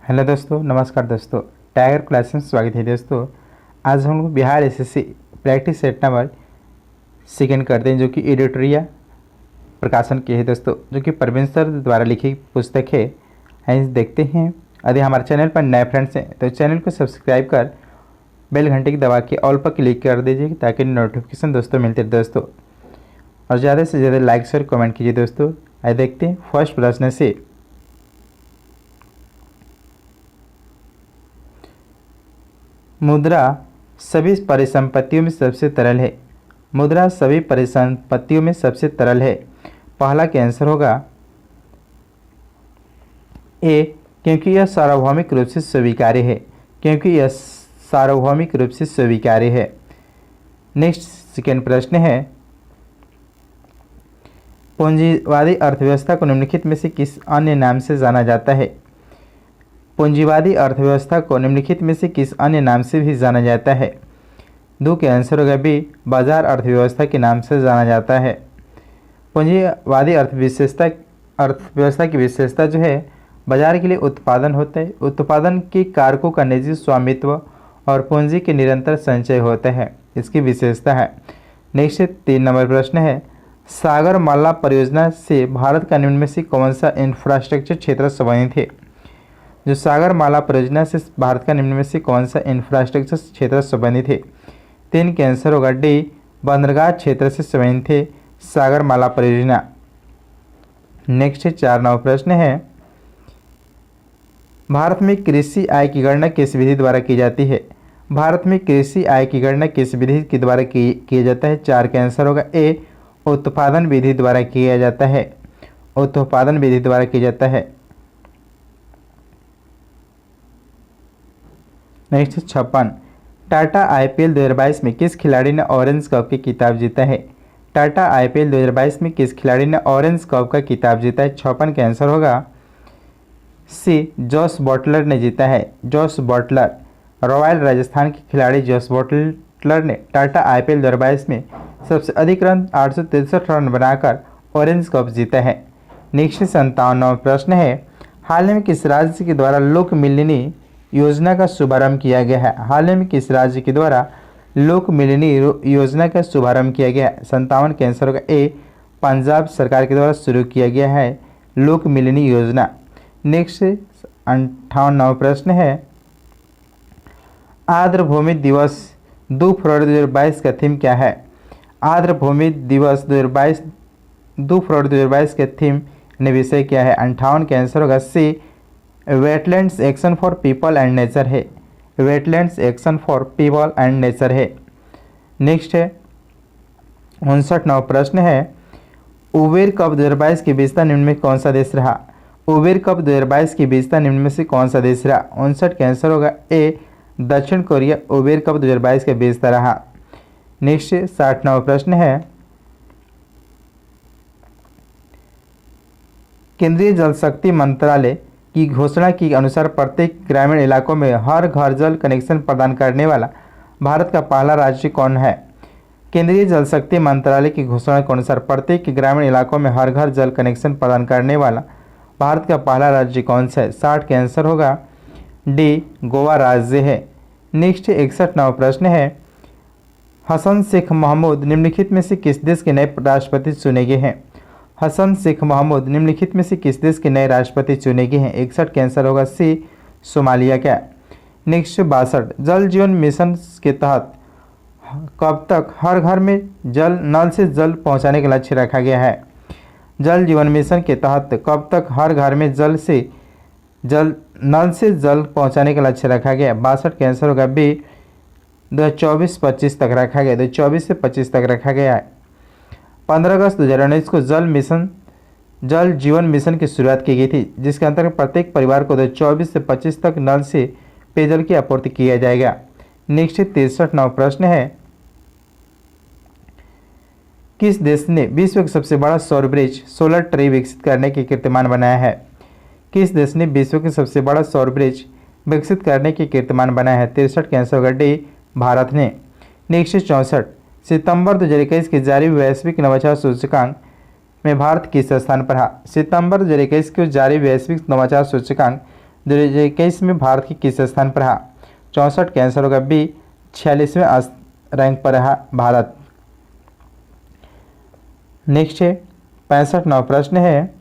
Hello दोस्तों, नमस्कार दोस्तों। टाइगर क्लास में स्वागत है दोस्तों। आज हम लोग Bihar SSC practice set number second करते हैं, जो कि एडिटोरिया प्रकाशन की है दोस्तों, जो कि प्रवीण सर द्वारा लिखी पुस्तक है। आइए देखते हैं। यदि हमारे चैनल पर नए फ्रेंड्स हैं तो चैनल को सब्सक्राइब कर बेल घंटे की दबा के ऑल पर क्लिक कर दीजिए, ताकि नोटिफिकेशन दोस्तों मिलते रहे दोस्तों। और ज़्यादा से ज़्यादा लाइक शेयर कमेंट कीजिए दोस्तों। आइए देखते हैं फर्स्ट प्रश्न से। मुद्रा सभी परिसंपत्तियों में सबसे तरल है। मुद्रा सभी परिसंपत्तियों में सबसे तरल है। पहला के आंसर होगा ए, क्योंकि यह सार्वभौमिक रूप से स्वीकार्य है। क्योंकि यह सार्वभौमिक रूप से स्वीकार्य है। नेक्स्ट सेकेंड प्रश्न है, पूंजीवादी अर्थव्यवस्था को निम्नलिखित में से किस अन्य नाम से जाना जाता है। पूंजीवादी अर्थव्यवस्था को निम्नलिखित में से किस अन्य नाम से भी जाना जाता है। दो के आंसर होगा बी, बाजार अर्थव्यवस्था के नाम से जाना जाता है। पूंजीवादी अर्थव्यवस्था की विशेषता जो है, बाजार के लिए उत्पादन होता है। उत्पादन के कारकों का निजी स्वामित्व और पूंजी के निरंतर संचय होता है, इसकी विशेषता है। नेक्स्ट 3 नंबर प्रश्न है, सागरमाला परियोजना से भारत का निम्न में से कौन सा इंफ्रास्ट्रक्चर क्षेत्र संबंधित है। जो सागरमाला परियोजना से भारत का निम्न में से कौन सा इंफ्रास्ट्रक्चर क्षेत्र संबंधित है। 3 के आंसर होगा डी, बंदरगाह क्षेत्र से संबंधित है सागरमाला परियोजना। नेक्स्ट 4 नंबर प्रश्न है, भारत में कृषि आय की गणना किस विधि द्वारा की जाती है। भारत में कृषि आय की गणना किस विधि के द्वारा किया जाता है। 4 का आंसर होगा ए, उत्पादन विधि द्वारा किया जाता है। उत्पादन विधि द्वारा किया जाता है। नेक्स्ट 56, टाटा आईपीएल 2022 में किस खिलाड़ी ने ऑरेंज कप की खिताब जीता है। टाटा आईपीएल 2022 में किस खिलाड़ी ने ऑरेंज कप का खिताब जीता है। 56 का आंसर होगा सी, जॉस बटलर ने जीता है। जॉस बटलर, रॉयल राजस्थान के खिलाड़ी जॉस बटलर ने टाटा आईपीएल 2022 में सबसे अधिक रन 863 रन बनाकर ऑरेंज कप जीता है। नेक्स्ट 57वां प्रश्न है, हाल ही में किस राज्य के द्वारा लोक मिलनी योजना का शुभारंभ किया गया है। हाल ही में किस राज्य के द्वारा लोक मिलनी योजना का शुभारंभ किया गया है। 57 का आंसर होगा ए, पंजाब सरकार के द्वारा शुरू किया गया है लोक मिलनी योजना। नेक्स्ट 58वां प्रश्न है, आर्द्र भूमि दिवस 2 फरवरी 2022 का थीम क्या है। आर्द्र भूमि दिवस 2022 2 फरवरी 2022 का थीम ने विषय क्या है। 58 का आंसर होगा C, wetlands action for people and nature है। Wetlands action for people and nature है। नेक्स्ट है 59वां प्रश्न है, उबेर कप 2022 की विजेता निम्न में कौन सा देश रहा। उबेर कप 2022 की विजेता निम्न में से कौन सा देश रहा। 59 का आंसर होगा ए, दक्षिण कोरिया उबेर कप 2022 का विजेता रहा। नेक्स्ट 60वां प्रश्न है, केंद्रीय जल शक्ति मंत्रालय की घोषणा के अनुसार प्रत्येक ग्रामीण इलाकों में हर घर जल कनेक्शन प्रदान करने वाला भारत का पहला राज्य कौन है। केंद्रीय जल शक्ति मंत्रालय की घोषणा के अनुसार प्रत्येक ग्रामीण इलाकों में हर घर जल कनेक्शन प्रदान करने वाला भारत का पहला राज्य कौन सा है। 60 का आंसर होगा डी, गोवा राज्य है। नेक्स्ट 61वां प्रश्न है, हसन शेख महमूद निम्नलिखित में से किस देश के नए राष्ट्रपति चुने गए हैं। हसन शेख महमूद निम्नलिखित में से किस देश के नए राष्ट्रपति चुने गए हैं। 61 का आंसर होगा सी, सोमालिया का। नेक्स्ट 62, जल जीवन मिशन के तहत कब तक हर घर में नल से जल पहुंचाने का लक्ष्य रखा गया है। जल जीवन मिशन के तहत कब तक हर घर में नल से जल पहुंचाने का लक्ष्य रखा गया। 62 का आंसर होगा बी, 2024-25 तक रखा गया। 2024 से 25 तक रखा गया है। 15 अगस्त 2019 को जल जीवन मिशन की शुरुआत की गई थी, जिसके अंतर्गत प्रत्येक परिवार को 2024 से 25 तक नल से पेयजल की आपूर्ति किया जाएगा। नेक्स्ट 63वां प्रश्न है, किस देश ने विश्व का सबसे बड़ा सौर ब्रिज सोलर ट्री विकसित करने के कीर्तिमान बनाया है। किस देश ने विश्व के सबसे बड़ा सौर ब्रिज विकसित करने के कीर्तिमान बनाया है। 63 का आंसर होगा डी, भारत ने। नेक्स्ट 64, सितंबर 2021 के जारी वैश्विक नवाचार सूचकांक में भारत किस स्थान पर है। सितंबर 2021 के जारी वैश्विक नवाचार सूचकांक 2021 में भारत की किस स्थान पर रहा? 64 का आंसर होगा बी, 46वें रैंक पर रहा भारत। नेक्स्ट है 65वां प्रश्न है,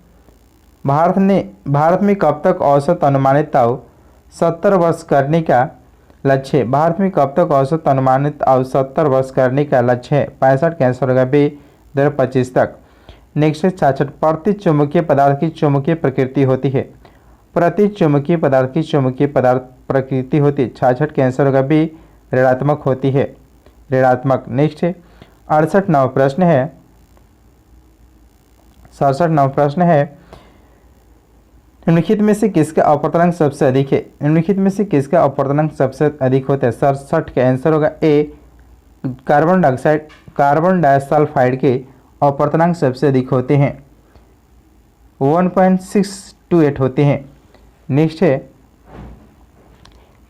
भारत में कब तक औसत अनुमानित आयु 70 वर्ष करने का लक्ष्य है? भारत में कब तक औसत अनुमानित आयु 70 वर्ष करने का लक्ष्य है? 65 का आंसर होगा बी, 2025 तक। नेक्स्ट है 66, प्रति चुंबकीय पदार्थ की चुंबकीय प्रकृति होती है? प्रति चुंबकीय पदार्थ की चुंबकीय पदार्थ प्रकृति होती है? 66 का आंसर होगा बी, ऋणात्मक होती है, ऋणात्मक। नेक्स्ट है 68वां प्रश्न है, 67वां प्रश्न है, निम्नलिखित में से किसका अपवर्तनांक सबसे अधिक है? निम्नलिखित में से किसका अपवर्तनांक सबसे अधिक होता है? 67 का आंसर होगा ए, कार्बन डाइसल्फाइड के अपवर्तनांक सबसे अधिक होते हैं, 1.628 होते हैं। नेक्स्ट है,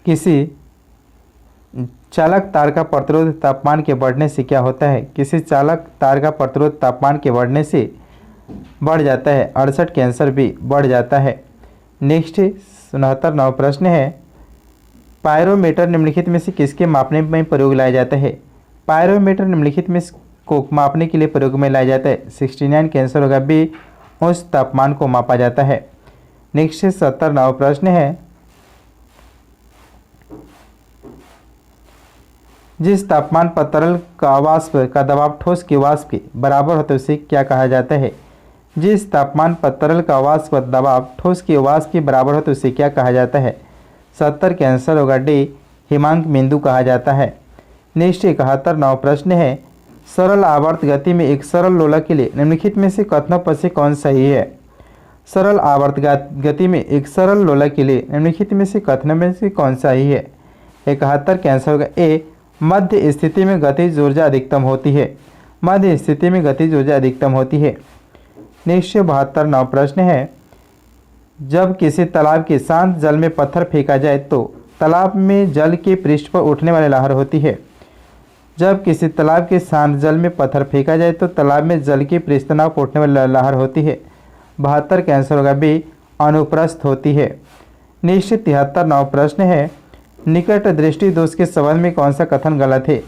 किसी चालक तार का प्रतिरोध तापमान के बढ़ने से क्या होता है? किसी चालक तार का प्रतिरोध तापमान के बढ़ने से बढ़ जाता है, 68 का आंसर भी बढ़ जाता है। नेक्स्ट 69वां प्रश्न है, पायरोमीटर निम्नलिखित में से किसके मापने में प्रयोग लाया जाता है? पायरोमीटर निम्नलिखित में को मापने के लिए प्रयोग में लाया जाता है, 69 का आंसर होगा बी, उस तापमान को मापा जाता है। नेक्स्ट 70वां प्रश्न है, जिस तापमान पर तरल का वाष्प का दबाव ठोस के वाष्प के बराबर होता है उसे क्या कहा जाता है? जिस तापमान पर तरल का वाष्प का दबाव ठोस के वाष्प के बराबर हो तो उसे क्या कहा जाता है? 70 का आंसर होगा डी, हिमांक बिंदु कहा जाता है। नेक्स्ट 71वां प्रश्न है, सरल आवर्त गति में एक सरल लोलक के लिए निम्नलिखित में से कथनों पर से कौन सही है? सरल आवर्त गति में एक सरल लोलक के लिए निम्नलिखित में से कथनों में से कौन सही है? 71 का आंसर होगा ए, मध्य स्थिति में गतिज ऊर्जा अधिकतम होती है, मध्य स्थिति में गतिज ऊर्जा अधिकतम होती है। नेक्स्ट 72वां प्रश्न है, जब किसी तालाब के शांत जल में पत्थर फेंका जाए तो तालाब में जल के पृष्ठ पर उठने वाली लहर होती है? जब किसी तालाब के शांत जल में पत्थर फेंका जाए तो तालाब में जल के पृष्ठ तनाव पर उठने वाली लहर होती है, 72 का आंसर होगा बी, अनुप्रस्थ होती है। नेक्स्ट 73वां प्रश्न है, निकट दृष्टि दोष के संबंध में कौन सा कथन गलत है?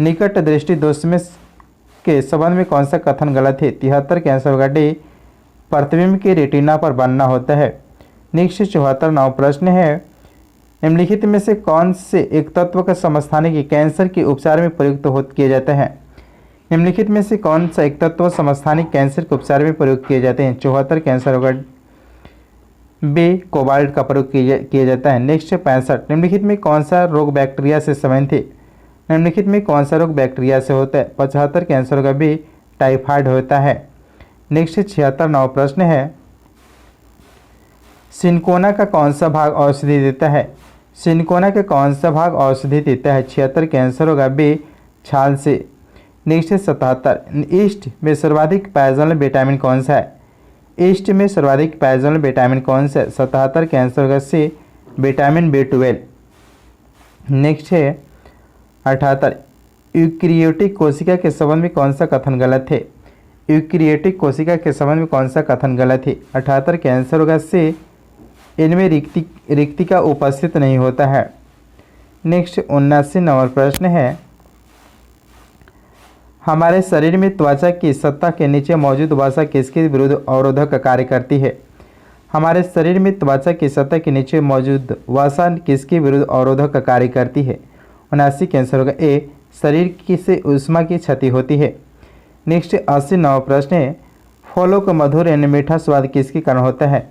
निकट दृष्टि दोष में के संबंध में कौन सा कथन गलत है? 73 का आंसर होगा डी, प्रतिबिंब के रेटिना पर बनना होता है। नेक्स्ट 74वां प्रश्न है, निम्नलिखित में से कौन से एक तत्व का समस्थानिक कैंसर के उपचार में प्रयुक्त किए जाते हैं? निम्नलिखित में से कौन सा एक तत्व समस्थानिक कैंसर के उपचार में प्रयोग किए जाते हैं? 74 का आंसर होगा बी, कोबाल्ट का प्रयोग किया जाता है। नेक्स्ट 65, निम्नलिखित में कौन सा रोग बैक्टीरिया से संबंधित है? निम्नलिखित में कौन सा रोग बैक्टीरिया से होता है? 75 का आंसर होगा बी, टाइफाइड होता है। नेक्स्ट 76वां प्रश्न है, सिनकोना का कौन सा भाग औषधि देता है? सिनकोना का कौन सा भाग औषधि देता है? 76 का आंसर होगा बी, छाल से। नेक्स्ट 77, ईस्ट में सर्वाधिक पाया जाने वाला विटामिन कौन सा है? ईस्ट में सर्वाधिक पाया जाने वाला विटामिन कौन सा है? 77 का आंसर होगा सी, विटामिन B12। नेक्स्ट है 78, यूकैरियोटिक कोशिका के संबंध में कौन सा कथन गलत है? यूकैरियोटिक कोशिका के संबंध में कौन सा कथन गलत है? 78 का आंसर होगा सी, इनमें रिक्तिका उपस्थित नहीं होता है। नेक्स्ट 79वां प्रश्न है, हमारे शरीर में त्वचा की सतह के नीचे मौजूद वसा किसके विरुद्ध अवरोधक का कार्य करती है? हमारे शरीर में त्वचा की सतह के नीचे मौजूद वसा किसके विरुद्ध अवरोधक का कार्य करती है? 79 का आंसर होगा ए, शरीर की से ऊष्मा की क्षति होती है। नेक्स्ट 80वां प्रश्न है, फलों का मधुर यानी मीठा स्वाद किसके कारण होता है?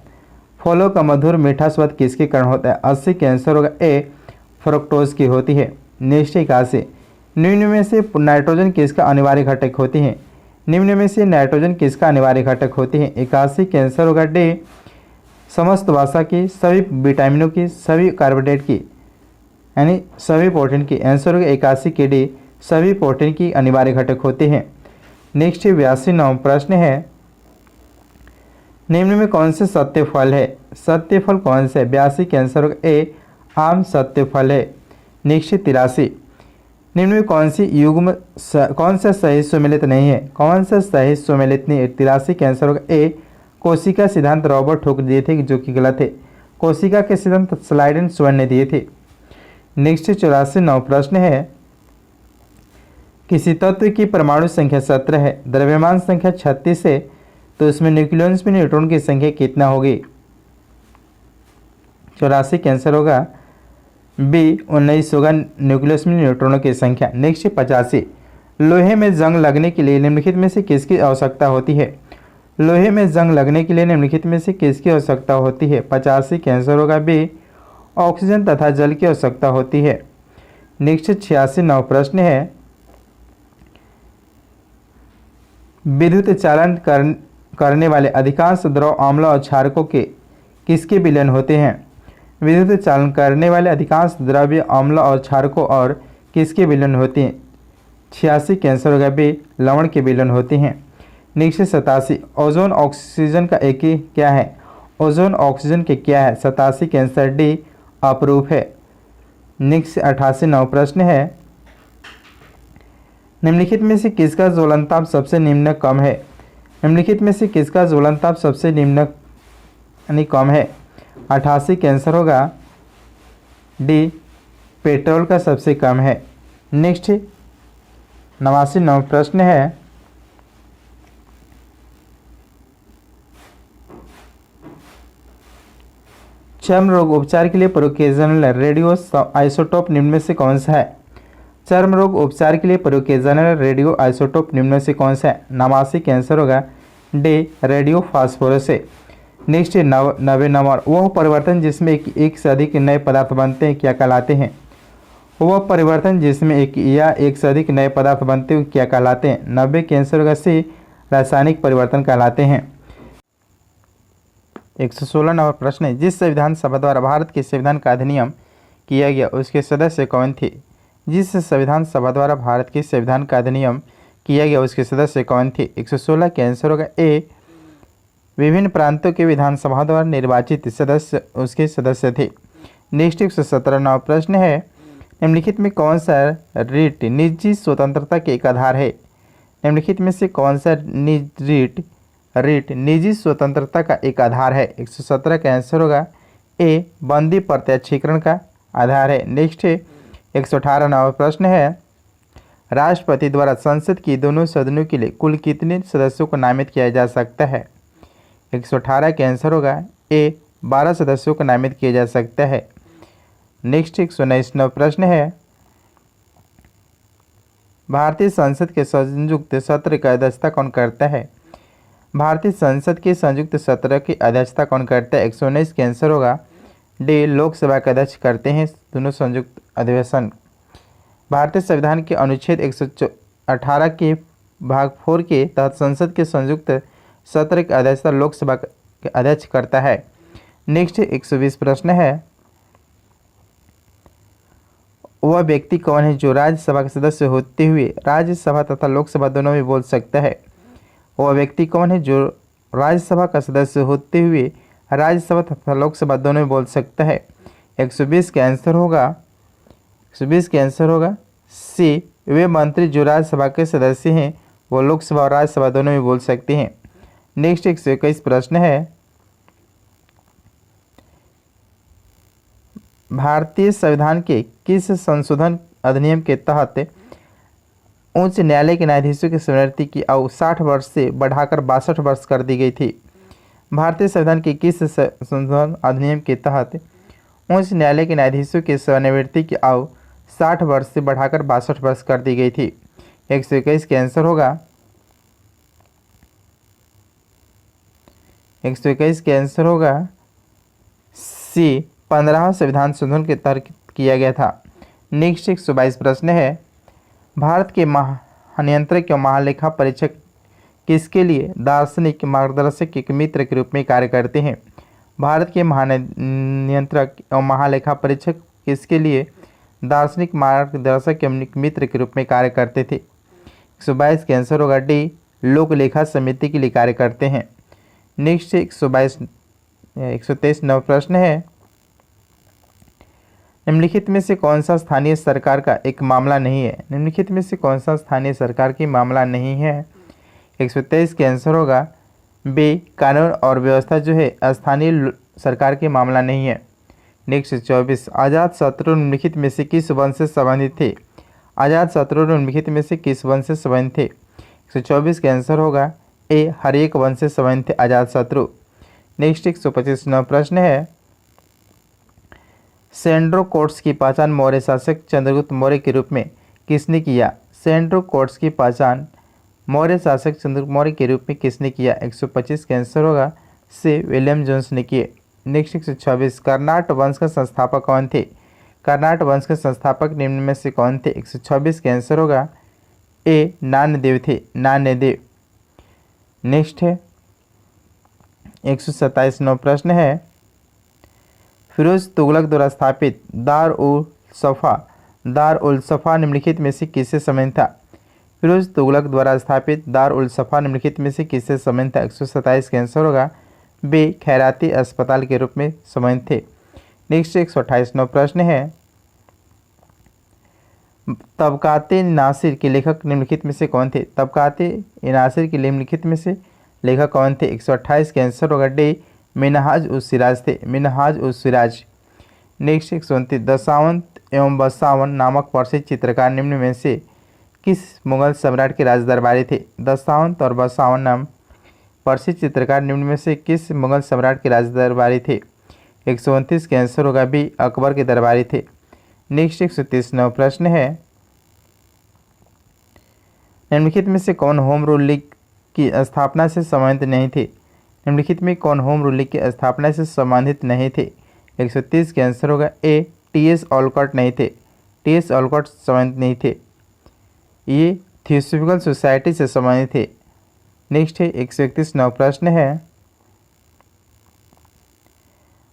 फलों का मधुर मीठा स्वाद किसके कारण होता है? 80 का आंसर होगा ए, फ्रुक्टोज की होती है। नेक्स्ट 81, निम्न में से नाइट्रोजन किसका अनिवार्य घटक होती है? निम्न में से नाइट्रोजन किसका अनिवार्य घटक होती है? 81 का आंसर होगा डी, समस्त वसा की, सभी विटामिनों की, सभी कार्बोहाइड्रेट की, यानी सभी प्रोटीन की। आंसर होगा 81 के डी, सभी प्रोटीन की अनिवार्य घटक होते हैं। नेक्स्ट 82वां प्रश्न है, निम्न में कौन से सत्य फल है? सत्य फल कौन से? 82 का आंसर होगा ए, आम सत्य फल है। नेक्स्ट 83, निम्न में कौन सी युग्म कौन सा सही सुमेलित नहीं है? कौन सा सही सुमेलित नहीं है? 83 का आंसर होगा ए, कोशिका सिद्धांत रॉबर्ट हुक दिए थे जो कि गलत है। कोशिका के सिद्धांत स्लाइडेन स्वर्ण ने दिए थे। नेक्स्ट 84वां प्रश्न है, किसी तत्व की परमाणु संख्या 17 है, द्रव्यमान संख्या 36 है, तो इसमें न्यूक्लियस में न्यूट्रॉन की संख्या कितना होगी? 84 का आंसर होगा बी 19 होगा न्यूक्लियस में न्यूट्रॉनों की संख्या। नेक्स्ट 85, लोहे में जंग लगने के लिए निम्नलिखित में से किसकी आवश्यकता होती है? लोहे में जंग लगने के लिए निम्नलिखित में से किसकी आवश्यकता होती है? 85 का आंसर होगा बी ऑक्सीजन तथा जल की आवश्यकता होती है। नेक्स्ट 86वां प्रश्न है, विद्युत चालन करने वाले अधिकांश द्रव अम्ल और क्षारकों के किसके विलयन होते हैं? विद्युत चालन करने वाले अधिकांश द्रव्य अम्ल और क्षारकों और किसके विलयन होते हैं? 86 का आंसर होगा बी लवण के विलयन होते हैं। नेक्स्ट 87, ओजोन ऑक्सीजन का एक ही क्या है? ओजोन ऑक्सीजन के क्या है? 87 का आंसर डी अपरूप है। नेक्स्ट 88वां प्रश्न है, निम्नलिखित में से किसका ज्वलनताप सबसे निम्न कम है? निम्नलिखित में से किसका ज्वलनताप सबसे निम्न कम है? 88 का आंसर होगा डी पेट्रोल का सबसे कम है। नेक्स्ट 89वां प्रश्न है, चर्म रोग उपचार के लिए प्रयोग किया जाने वाला रेडियो आइसोटोप निम्न में से कौन सा है? चर्म रोग उपचार के लिए प्रयोग किया जाने वाला रेडियो आइसोटोप निम्न में से कौन सा है? 89 का आंसर होगा डी रेडियो फास्फोरस है। नेक्स्ट 90 नंबर, वह परिवर्तन जिसमें एक से अधिक नए पदार्थ बनते हैं क्या कहलाते हैं? वह परिवर्तन जिसमें एक से अधिक नए पदार्थ बनते हैं क्या कहलाते हैं? 90 का आंसर होगा सी रासायनिक परिवर्तन कहलाते हैं। 116 नंबर प्रश्न है, जिस संविधान सभा द्वारा भारत के संविधान का अधिनियम किया गया उसके सदस्य कौन थे? जिस संविधान सभा द्वारा भारत के संविधान का अधिनियम किया गया उसके सदस्य कौन थे? 116 का आंसर होगा ए विभिन्न प्रांतों के विधानसभा द्वारा निर्वाचित सदस्य उसके सदस्य थे। नेक्स्ट 117 नंबर प्रश्न है, निम्नलिखित में कौन सा रीट निजी स्वतंत्रता के एक आधार है? निम्नलिखित में से कौन सा रीट निजी स्वतंत्रता का एक आधार है? 117 का आंसर होगा ए बंदी प्रत्यक्षीकरण का आधार है। नेक्स्ट 118 नंबर प्रश्न है, राष्ट्रपति द्वारा संसद की दोनों सदनों के लिए कुल कितने सदस्यों को नामित किया जा सकता है? 118 का आंसर होगा ए 12 सदस्यों को नामित किया जा सकता है। नेक्स्ट 119 प्रश्न है, भारतीय संसद के संयुक्त सत्र की अध्यक्षता कौन करता है? भारतीय संसद के संयुक्त सत्र की अध्यक्षता कौन करता है? 119 का आंसर होगा डी लोकसभा के अध्यक्ष करते हैं दोनों संयुक्त अधिवेशन। भारतीय संविधान के अनुच्छेद 118 के भाग 4 के तहत संसद के संयुक्त सत्र की अध्यक्षता लोकसभा के अध्यक्ष करता है। नेक्स्ट 120 प्रश्न है, वह व्यक्ति कौन है जो राज्यसभा का सदस्य होते हुए राज्यसभा तथा लोकसभा दोनों में बोल सकता है? वह व्यक्ति कौन है जो राज्यसभा का सदस्य होते हुए राज्यसभा तथा लोकसभा दोनों में बोल सकता है? 120 का आंसर होगा सी वे मंत्री जो राज्यसभा के सदस्य हैं वो लोकसभा और राज्यसभा दोनों में बोल सकते हैं। नेक्स्ट 121 प्रश्न है, भारतीय संविधान के किस संशोधन अधिनियम के तहत उच्च न्यायालय के न्यायाधीशों की सेवानिवृत्ति की आयु 60 वर्ष से बढ़ाकर 62 वर्ष कर दी गई थी? भारतीय संविधान के किस संशोधन अधिनियम के तहत उच्च न्यायालय के न्यायाधीशों की सेवानिवृत्ति की आयु 60 वर्ष से बढ़ाकर 62 वर्ष कर दी गई थी? 121 का आंसर होगा 121 का आंसर होगा सी 15वां संविधान संशोधन के तहत किया गया था। नेक्स्ट 122 प्रश्न है, भारत के महानियंत्रक एवं महालेखा परीक्षक किसके लिए दार्शनिक मार्गदर्शक एक मित्र के रूप में कार्य करते हैं? भारत के महानियंत्रक एवं महालेखा परीक्षक किसके लिए दार्शनिक मार्गदर्शक एवं मित्र के रूप में कार्य करते थे? 122 का आंसर होगा डी लोक लेखा समिति के लिए कार्य करते हैं। नेक्स्ट 123 नव प्रश्न है, निम्नलिखित में से कौन सा स्थानीय सरकार का एक मामला नहीं है? निम्नलिखित में से कौन सा स्थानीय सरकार की मामला नहीं है? 123 का आंसर होगा बी कानून और व्यवस्था जो है स्थानीय सरकार के मामला नहीं है। नेक्स्ट 24, अजातशत्रु निम्नलिखित में से किस वंश से संबंधित थे? अजातशत्रु निम्नलिखित में से किस वंश से संबंधित थे? 124 का आंसर होगा ए, हर्यक वंश से संबंधित थे अजातशत्रु। नेक्स्ट 125वां प्रश्न है, सेंड्रोकोट्स की पहचान मौर्य शासक चंद्रगुप्त मौर्य के रूप में किसने किया? सेंड्रोकोट्स की पहचान मौर्य शासक चंद्रगुप्त मौर्य के रूप में किसने किया? 125 का आंसर होगा से विलियम जोन्स ने किए। नेक्स्ट 126, कर्नाट वंश का संस्थापक कौन थे? कर्नाट वंश के संस्थापक निम्न में से कौन थे? 126 का आंसर होगा ए, नान्यदेव थे, नान्यदेव। नेक्स्ट है 127वां प्रश्न है, फिरोज तुगलक द्वारा स्थापित दार उल सफ़ा निम्नलिखित में से किससे संबंधित था? फिरोज तुगलक द्वारा स्थापित दार उल सफ़ा निम्नलिखित में से किससे संबंधित था? 127 का आंसर होगा बे, खैराती अस्पताल के रूप में संबंधित थे। नेक्स्ट 128वां प्रश्न है, तबकाते नासिर के लेखक निम्नलिखित में से कौन थे? तबकाते नासिर के निम्नलिखित में से लेखक कौन थे? 128 के आंसर होगा डी, मिनहाज उस सिराज थे, मिनहाज उस सिराज। नेक्स्ट 129, दशावंत एवं बसावन नामक प्रसिद्ध चित्रकार निम्न में से किस मुगल सम्राट के राज दरबारी थे? दशावंत और बसावन नाम प्रसिद्ध चित्रकार निम्न में से किस मुगल सम्राट के राज दरबारी थे? 129 के आंसर होगा बी, अकबर के दरबारी थे। नेक्स्ट 130वां प्रश्न है, निम्नलिखित में से कौन होम रूल लीग की स्थापना से संबंधित नहीं थे? निम्नलिखित में कौन होम रूल लीग की स्थापना से संबंधित नहीं थे? 130 के आंसर होगा ए, टी.एस. ओलकॉट नहीं थे, टी.एस. ओलकॉट संबंधित नहीं थे, ये थियोसॉफिकल सोसाइटी से संबंधित थे। नेक्स्ट है 131वां प्रश्न है,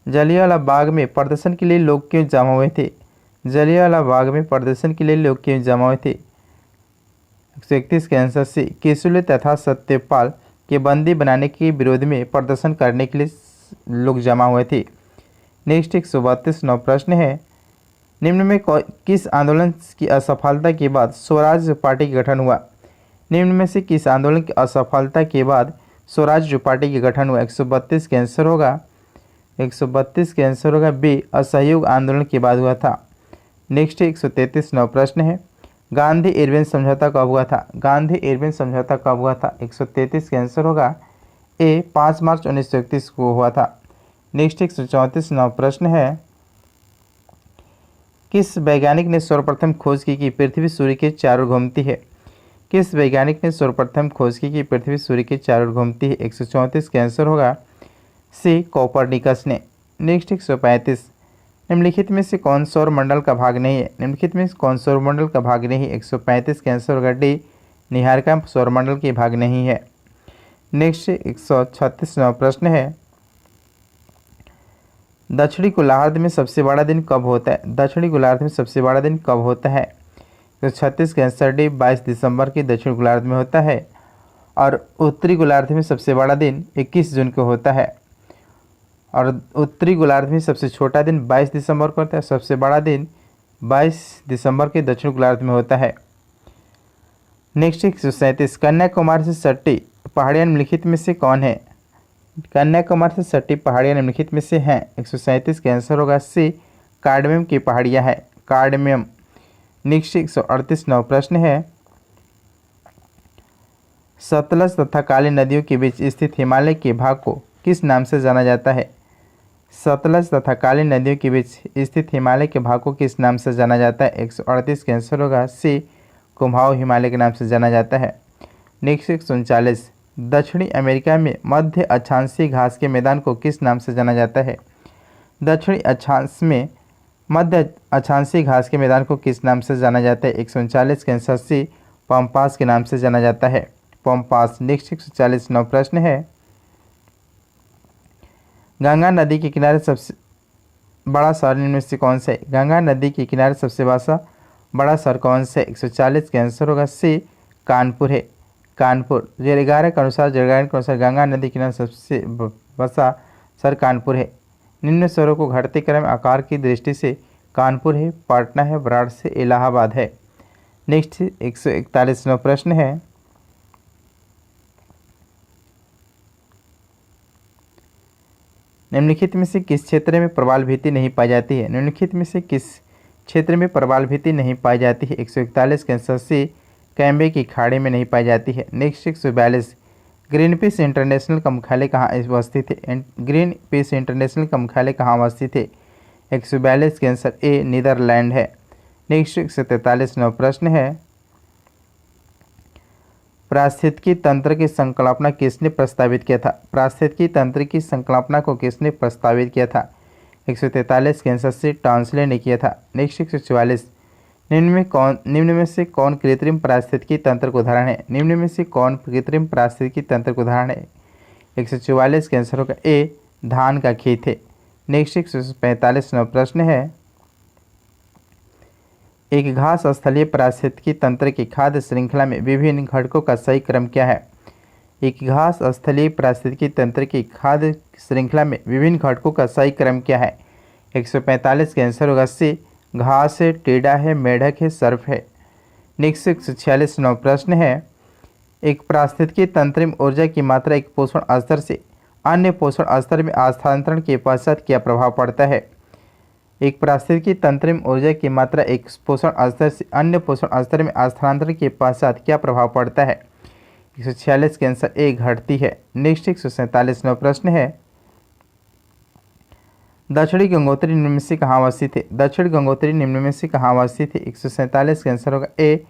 जलियांवाला बाग में प्रदर्शन के लिए लोग क्यों जमा हुए थे? जलियांवाला बाग में प्रदर्शन के लिए लोग क्यों जमा हुए थे? 131 के आंसर से केसुले तथा सत्यपाल के बंदी बनाने के विरोध में प्रदर्शन करने के लिए लोग जमा हुए थे। नेक्स्ट 132वां प्रश्न है, निम्न में किस आंदोलन की असफलता के बाद स्वराज पार्टी का गठन हुआ? निम्न में से किस आंदोलन की असफलता के बाद स्वराज पार्टी का गठन हुआ? 132 के आंसर होगा 132 के आंसर होगा बी, असहयोग आंदोलन के बाद हुआ था। नेक्स्ट 133वां प्रश्न है, गांधी इरविन समझौता कब हुआ था? गांधी इरविन समझौता कब हुआ था? 133 के आंसर होगा ए, 5 मार्च 1931 को हुआ था। नेक्स्ट 134वां प्रश्न है, किस वैज्ञानिक ने सर्वप्रथम खोज की कि पृथ्वी सूर्य के चारों ओर घूमती है? किस वैज्ञानिक ने सर्वप्रथम खोज की कि पृथ्वी सूर्य के चारों ओर घूमती है? 134 के आंसर होगा सी, कोपरनिकस ने। नेक्स्ट 135, निम्नलिखित में से कौन सौर मंडल का भाग नहीं है? निम्नलिखित में कौन सौर मंडल का भाग नहीं है? 135 के आंसर होगा डी, निहारिका सौर मंडल के भाग नहीं है। नेक्स्ट 136वां प्रश्न है, दक्षिणी गोलार्ध में सबसे बड़ा दिन कब होता है? दक्षिणी गोलार्ध में सबसे बड़ा दिन कब होता है? 136 के आंसर डी, 22 दिसंबर के दक्षिणी गोलार्ध में होता है। और उत्तरी गोलार्ध में सबसे बड़ा दिन 21 जून को होता है। और उत्तरी गोलार्ध में सबसे छोटा दिन 22 दिसंबर को होता है, सबसे बड़ा दिन 22 दिसंबर के दक्षिण गोलार्ध में होता है। नेक्स्ट 137, कन्याकुमारी से सटी पहाड़ियाँ निम्नलिखित में से कौन है? कन्याकुमारी से सटी पहाड़ियाँ निम्नलिखित में से हैं। 137 के आंसर होगा सी, कार्डमियम की पहाड़ियाँ हैं, कार्डमियम। नेक्स्ट 138वां प्रश्न है, सतलज तथा काली नदियों के बीच स्थित हिमालय के भाग को किस नाम से जाना जाता है? सतलज तथा काली नदियों के बीच स्थित हिमालय के भाग को किस नाम से जाना जाता है? 138 के आंसर होगा सी, कुमाऊं हिमालय के नाम से जाना जाता है। नेक्स्ट 139, दक्षिणी अमेरिका में मध्य अक्षांशीय घास के मैदान को किस नाम से जाना जाता है? दक्षिणी अक्षांश में मध्य अक्षांशीय घास के मैदान को किस नाम से जाना जाता है? 139 के आंसर सी, पम्पास के नाम से जाना जाता है, पम्पास। नेक्स्ट 140वां प्रश्न है, गंगा नदी के किनारे सबसे बड़ा शहर निम्न में से कौन सा है? गंगा नदी के किनारे सबसे बड़ा शहर कौन सा है? 140 के आंसर होगा सी, कानपुर है, कानपुर। जनगणना के अनुसार गंगा नदी के किनारे सबसे बड़ा शहर कानपुर है। निम्न शहरों को घटते क्रम आकार की दृष्टि से कानपुर है, पटना है, वाराणसी, इलाहाबाद है। नेक्स्ट 141वां प्रश्न है, निम्नलिखित में से किस क्षेत्र में प्रवाल भित्ति नहीं पाई जाती है? निम्नलिखित में से किस क्षेत्र में प्रवाल भित्ति नहीं पाई जाती है? 141 के आंसर सी, कैम्बे की खाड़ी में नहीं पाई जाती है। नेक्स्ट 142, ग्रीन पीस इंटरनेशनल का मुख्यालय कहाँ अवस्थित है? ग्रीन पीस इंटरनेशनल का मुख्यालय कहाँ अवस्थित है? 142 के आंसर ए, नीदरलैंड है। नेक्स्ट 143 नौ प्रश्न है, पारिस्थितिकी तंत्र की संकल्पना किसने प्रस्तावित किया था? पारिस्थितिकी तंत्र की संकल्पना को किसने प्रस्तावित किया था? 143 के आंसर से टॉन्सले ने किया था। नेक्स्ट 144, निम्न में से कौन कृत्रिम पारिस्थितिकी तंत्र का उदाहरण है? निम्न में से कौन कृत्रिम पारिस्थितिकी तंत्र का उदाहरण है? 144 के आंसर होगा ए, धान का खेत है। नेक्स्ट 145 नौ प्रश्न है, एक घास स्थलीय पारिस्थितिकी तंत्र की खाद्य श्रृंखला में विभिन्न घटकों का सही क्रम क्या है? एक घास स्थलीय पारिस्थितिकी तंत्र की खाद्य श्रृंखला में विभिन्न घटकों का सही क्रम क्या है? 145 के आंसर होगा सी, घास है, टेढ़ा है, मेढक है, सर्फ है। नेक्स्ट 146 नौ प्रश्न है, एक पारिस्थितिकी तंत्र में ऊर्जा की मात्रा एक पोषण स्तर से अन्य पोषण स्तर में स्थानांतरण के पश्चात क्या प्रभाव पड़ता है? एक पारिस्थितिकी तंत्र में ऊर्जा की मात्रा एक पोषण स्तर से अन्य पोषण स्तर में स्थानांतरण के पश्चात क्या प्रभाव पड़ता है? 146 के आंसर ए, घटती है। नेक्स्ट 147 नौ प्रश्न है, दक्षिणी गंगोत्री निम्न में से कहाँ अवस्थित है? दक्षिण गंगोत्री निम्न में से कहाँ अवस्थित है? 147 के आंसर होगा ए,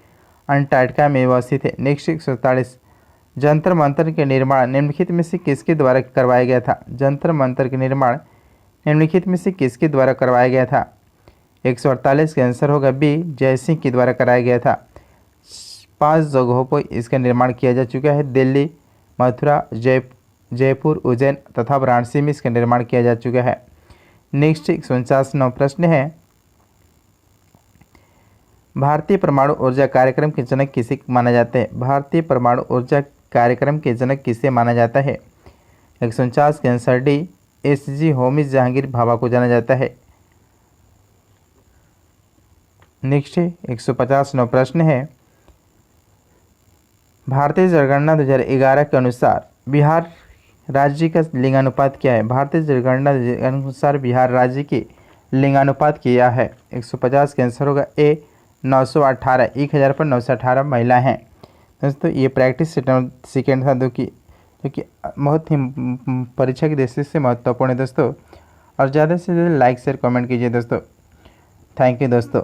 अंटार्कटिका में अवस्थित है। नेक्स्ट 147, जंतर मंतर के निर्माण निम्नलिखित में से किसके द्वारा करवाया गया था? जंतर मंतर के निर्माण निम्नलिखित में से किसके द्वारा करवाया गया था? 148 के आंसर होगा बी, जयसिंह के द्वारा कराया गया था। 5 जगहों पर इसका निर्माण किया जा चुका है, दिल्ली, मथुरा, जयपुर, उज्जैन तथा वाराणसी में इसका निर्माण किया जा चुका है। नेक्स्ट 149 नौ प्रश्न है, भारतीय परमाणु ऊर्जा कार्यक्रम के जनक किसे माना जाता है? भारतीय परमाणु ऊर्जा कार्यक्रम के जनक किसे माना जाता है? 149 के answer D, SG. Homi Jahangir Bhabha को जाना जाता है। नेक्स्ट 150 नौ प्रश्न है, भारतीय जनगणना 2011 के अनुसार बिहार राज्य का लिंगानुपात क्या है? भारतीय जनगणना के अनुसार बिहार राज्य की लिंगानुपात क्या है? 150 के आंसर होगा ए, 918, 1000 पर 918 महिला हैं। दोस्तों ये प्रैक्टिस सेकेंड था, जो कि बहुत ही परीक्षा की दृष्टि से महत्वपूर्ण है दोस्तों। और ज़्यादा से ज़्यादा लाइक शेयर कमेंट कीजिए दोस्तों। थैंक यू दोस्तों।